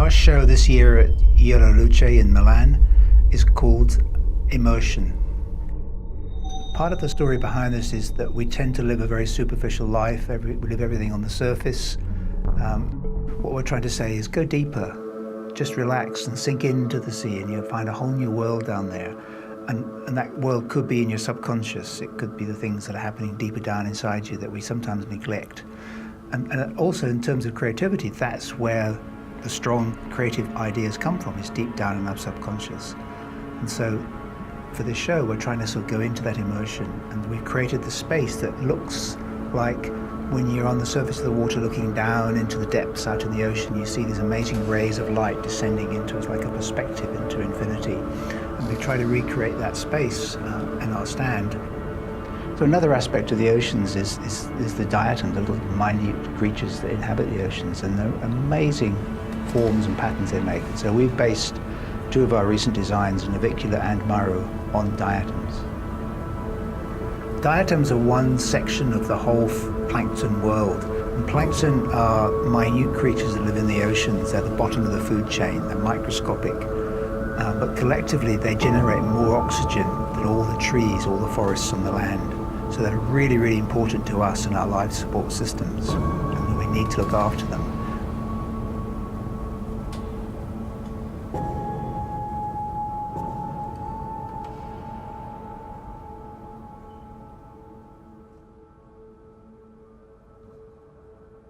Our show this year at Euroluce in Milan is called Immersion. Part of the story behind this is that we tend to live a very superficial life. We live everything on the surface. What we're trying to say is go deeper, just relax and sink into the sea, and you'll find a whole new world down there. And that world could be in your subconscious. It could be the things that are happening deeper down inside you that we sometimes neglect. And also in terms of creativity, that's where the strong creative ideas come from, is deep down in our subconscious. And so for this show, we're trying to sort of go into that immersion, and we've created the space that looks like when you're on the surface of the water looking down into the depths out in the ocean, you see these amazing rays of light descending into us like a perspective into infinity. And we try to recreate that space in our stand. So another aspect of the oceans is the diatoms, the little minute creatures that inhabit the oceans, and the amazing forms and patterns they make. And so we've based two of our recent designs, Navicula and Maru, on diatoms. Diatoms are one section of the whole plankton world. And plankton are minute creatures that live in the oceans. They're the bottom of the food chain. They're microscopic. But collectively, they generate more oxygen than all the trees, all the forests on the land. So they're really, really important to us and our life support systems. And we need to look after them.